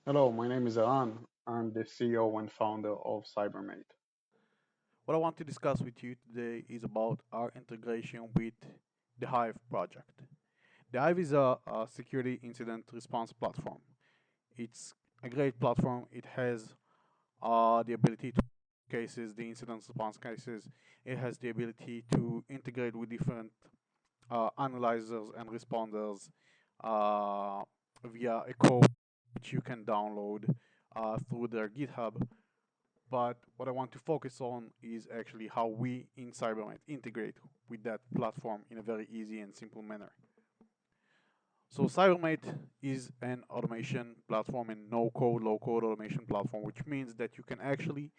Hello, my name is Eran. I'm the CEO and founder of Cyberm8. What I want to discuss with you today is about our integration with the Hive project. The Hive is a security incident response platform. It's a great platform. It has the ability to cases, the incident response cases. It has the ability to integrate with different analyzers and responders uh, via a code which you can download through their GitHub. But what I want to focus on is actually how we in Cyberm8 integrate with that platform in a very easy and simple manner. So Cyberm8 is an automation platform and no-code, low-code automation platform, which means that you can actually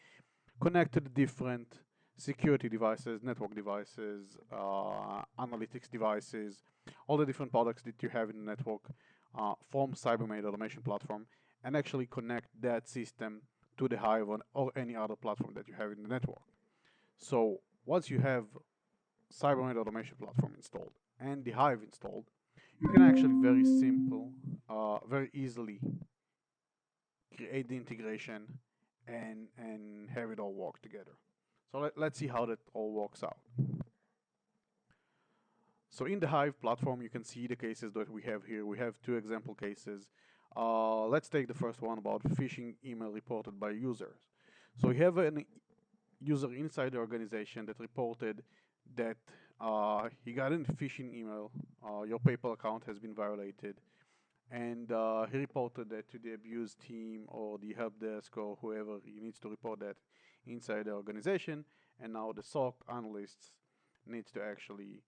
connect to the different security devices, network devices, analytics devices, all the different products that you have in the network from Cyberm8 Automation Platform, and actually connect that system to the Hive or any other platform that you have in the network. So once you have Cyberm8 Automation Platform installed and the Hive installed, you can actually very easily create the integration and have it all work together. So let's see how that all works out. So in the Hive platform, you can see the cases that we have here. We have two example cases. Let's take the first one about phishing email reported by users. So we have a user inside the organization that reported that he got a phishing email. Your PayPal account has been violated, and he reported that to the abuse team or the help desk or whoever he needs to report that inside the organization. And now the SOC analysts needs to actually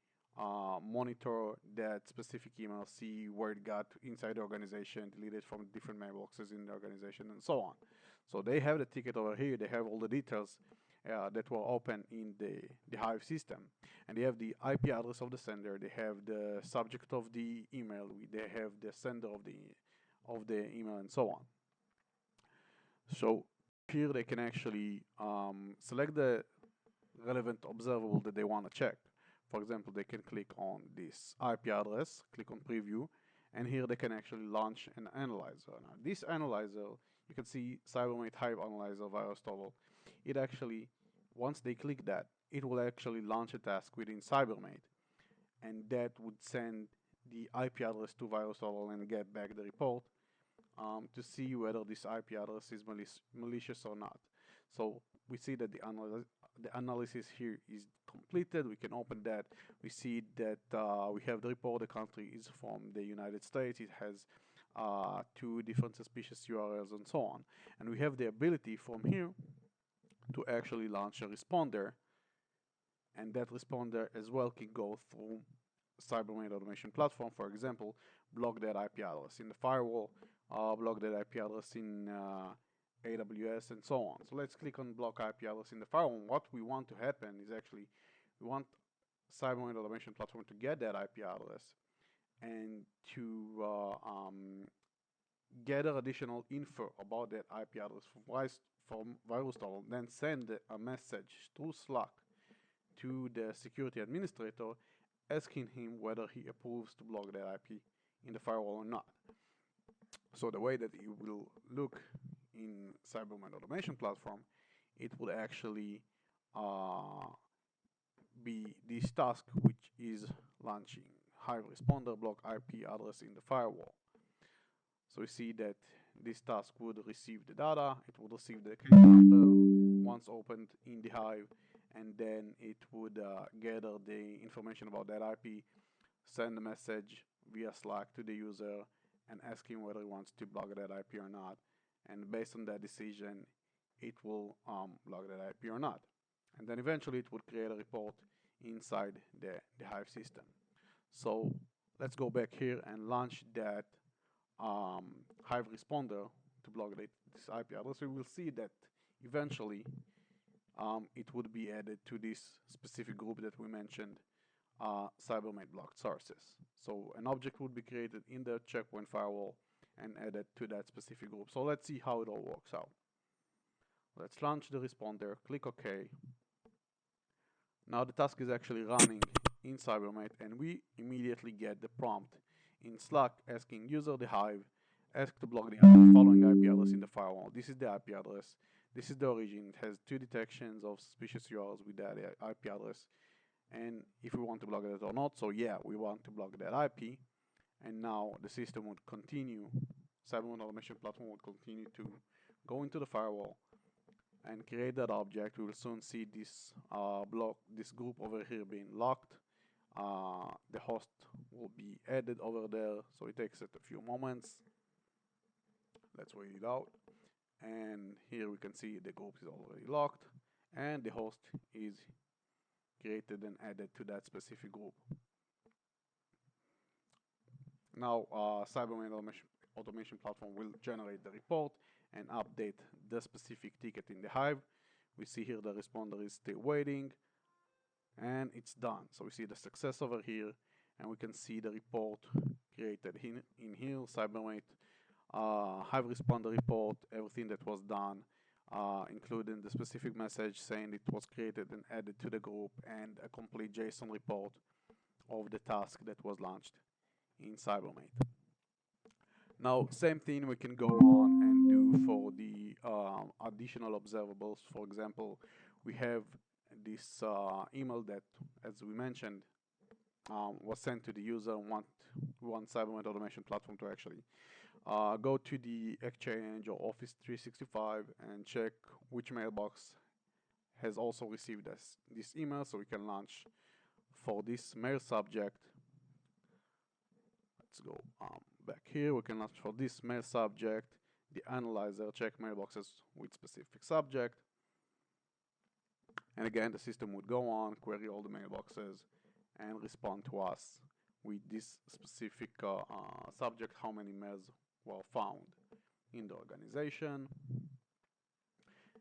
monitor that specific email, see where it got inside the organization, delete it from different mailboxes in the organization, and so on. So they have the ticket over here. They have all the details that were open in the Hive system. And they have the IP address of the sender. They have the subject of the email. They have the sender of the email, and so on. So here they can actually select the relevant observable that they want to check. For example, they can click on this IP address, click on preview, and here they can actually launch an analyzer. Now, this analyzer, you can see Cyberm8 Hive Analyzer virus toggle. It actually, once they click that, it will actually launch a task within Cyberm8, and that would send the IP address to VirusTotal and get back the report to see whether this IP address is malicious or not. So we see that the analysis here is completed. We can open that. We see that we have the report. The country is from the United States. It has two different suspicious URLs and so on. And we have the ability from here to actually launch a responder, and that responder as well can go through Cyberm8 Automation Platform. For example, block that IP address in the firewall, block that IP address in AWS, and so on. So let's click on block IP address in the firewall. What we want to happen is actually we want Cyberm8 Automation Platform to get that IP address and to gather additional info about that IP address from VirusTotal, then send a message through Slack to the security administrator asking him whether he approves to block that IP in the firewall or not. So the way that it will look in Cyberm8 Automation Platform, it would actually be this task, which is launching Hive responder block IP address in the firewall. So we see that this task would receive the data, it would receive the case number once opened in the Hive, and then it would gather the information about that IP, send a message via Slack to the user, and ask him whether he wants to block that IP or not. And based on that decision, it will block that IP or not. And then eventually it would create a report inside the Hive system. So let's go back here and launch that Hive responder to block this IP address. We will see that eventually it would be added to this specific group that we mentioned, Cyberm8 blocked sources. So an object would be created in the checkpoint firewall and added to that specific group. So let's see how it all works out. Let's launch the responder, click OK. Now the task is actually running in Cyberm8, and we immediately get the prompt in Slack asking user the Hive ask to block the following IP address in the firewall. This is the IP address. This is the origin. It has 2 detections of suspicious URLs with that IP address. And if we want to block it or not, so yeah, we want to block that IP. And now the system would continue, Cyberm8 Automation Platform would continue to go into the firewall and create that object. We will soon see this this group over here being locked. The host will be added over there, so it takes it a few moments. Let's wait it out. And here we can see the group is already locked, and the host is created and added to that specific group. Now, Cyberm8 Automation Platform will generate the report and update the specific ticket in the Hive. We see here the responder is still waiting, and it's done. So we see the success over here, and we can see the report created in here, Cyberm8 Hive responder report, everything that was done, including the specific message saying it was created and added to the group, and a complete JSON report of the task that was launched in Cyberm8. Now, same thing we can go on and do for the additional observables. For example, we have this email that, as we mentioned, was sent to the user. We want Cyberm8 Automation Platform to actually go to the Exchange or Office 365 and check which mailbox has also received this email, so we can launch for this mail subject. Let's go back here. We can launch for this mail subject, the analyzer, check mailboxes with specific subject. And again, the system would go on, query all the mailboxes, and respond to us with this specific subject, how many mails were found in the organization.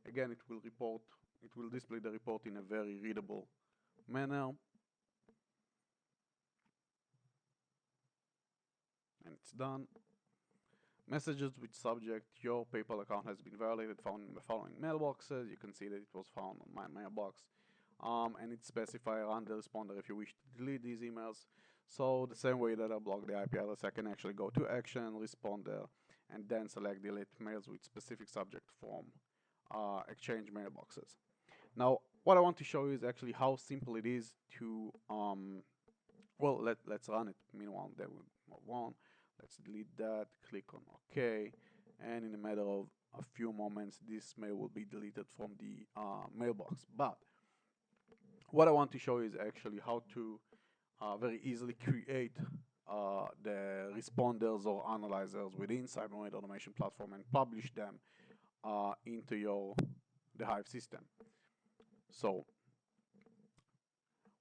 Again, it will display the report in a very readable manner. And it's done. Messages with subject, your PayPal account has been violated, found in the following mailboxes. You can see that it was found on my mailbox. And it specifies around the responder if you wish to delete these emails. So the same way that I block the IP address, I can actually go to action, responder, and then select delete mails with specific subject from Exchange mailboxes. Now, what I want to show you is actually how simple it is to, well, let's run it. Meanwhile, then we'll move on. Let's delete that, click on OK, and in a matter of a few moments, this mail will be deleted from the mailbox. But what I want to show you is actually how to very easily create the responders or analyzers within Cyberm8 Automation Platform and publish them into the Hive system. So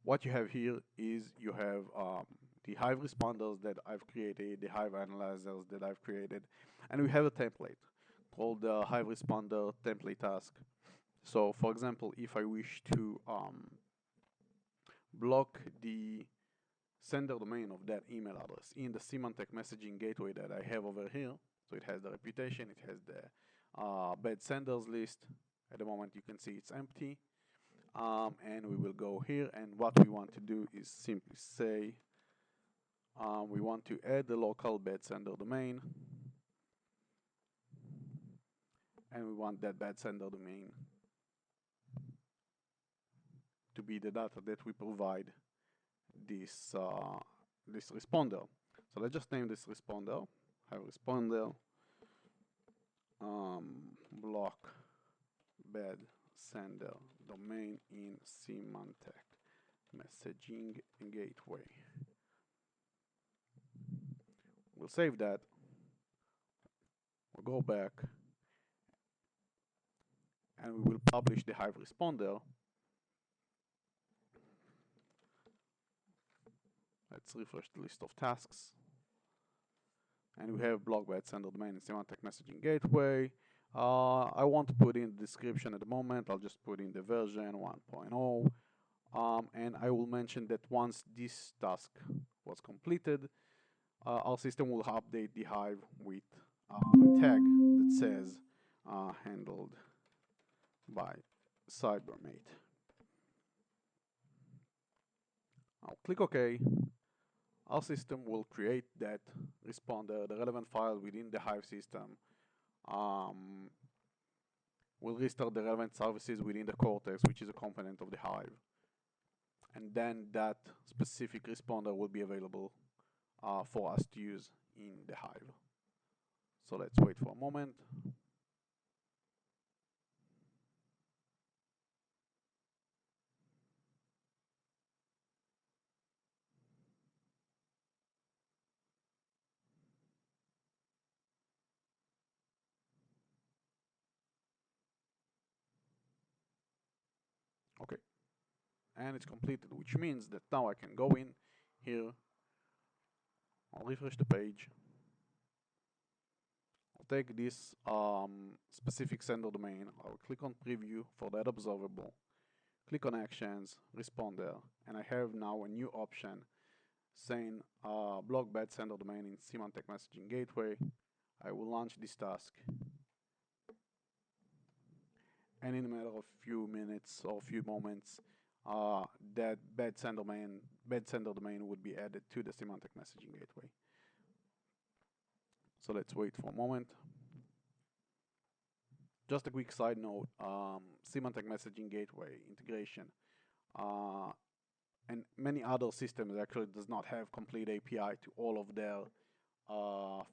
what you have here is you have the Hive responders that I've created, the Hive analyzers that I've created, and we have a template called the Hive responder template task. So for example, if I wish to block the sender domain of that email address in the Symantec messaging gateway that I have over here, so it has the reputation, it has the bad senders list. At the moment you can see it's empty, and we will go here, and what we want to do is simply say we want to add the local bad sender domain, and we want that bad sender domain to be the data that we provide this this responder. So let's just name this responder, Hive responder, block bad sender domain in Symantec messaging gateway. We'll save that. We'll go back, and we will publish the Hive responder. Let's refresh the list of tasks. And we have block bad sender domain in Symantec messaging gateway. I won't put in the description at the moment. I'll just put in the version 1.0. And I will mention that once this task was completed, our system will update the Hive with a tag that says handled by Cyberm8. I'll click OK. our system will create that responder, the relevant file within the Hive system, will restart the relevant services within the Cortex, which is a component of the Hive. And then that specific responder will be available for us to use in the Hive. So let's wait for a moment. Okay, and it's completed, which means that now I can go in here, I'll refresh the page, I'll take this specific sender domain, I'll click on preview for that observable, click on actions, responder, and I have now a new option saying block bad sender domain in Symantec messaging gateway. I will launch this task, and in a matter of few minutes or few moments, that bad sender domain would be added to the Symantec messaging gateway. So let's wait for a moment. Just a quick side note, Symantec messaging gateway integration and many other systems actually does not have complete API to all of their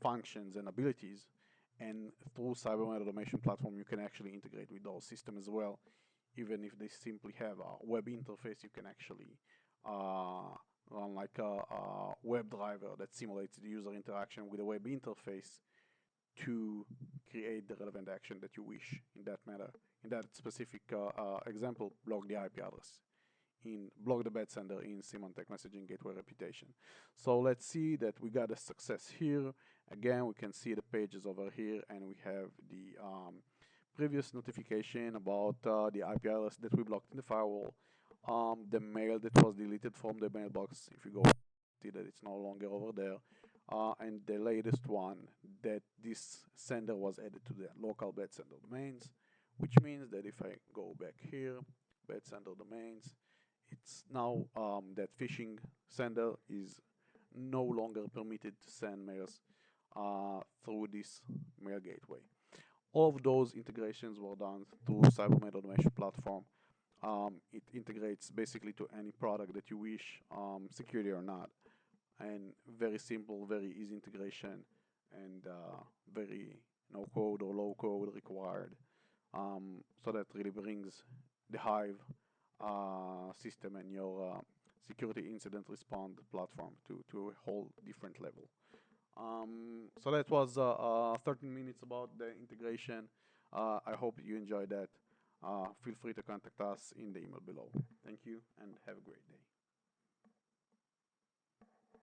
functions and abilities. And through Cyberm8 Automation Platform, you can actually integrate with those systems as well. Even if they simply have a web interface, you can actually run like a web driver that simulates the user interaction with a web interface to create the relevant action that you wish in that matter. In that specific example, block the IP address, block the bad sender in Symantec messaging gateway reputation. So let's see that we got a success here. Again, we can see the pages over here, and we have the previous notification about the IP address that we blocked in the firewall, the mail that was deleted from the mailbox. If you go, see that it's no longer over there. And the latest one, that this sender was added to the local bad sender domains, which means that if I go back here, bad sender domains, it's now that phishing sender is no longer permitted to send mails through this mail gateway. All of those integrations were done through Cyberm8 Automation Platform. It integrates basically to any product that you wish, security or not. And very simple, very easy integration, and very no code or low code required. So that really brings the Hive system and your security incident response platform to a whole different level. So that was 13 minutes about the integration. I hope you enjoyed that. Feel free to contact us in the email below. Thank you and have a great day.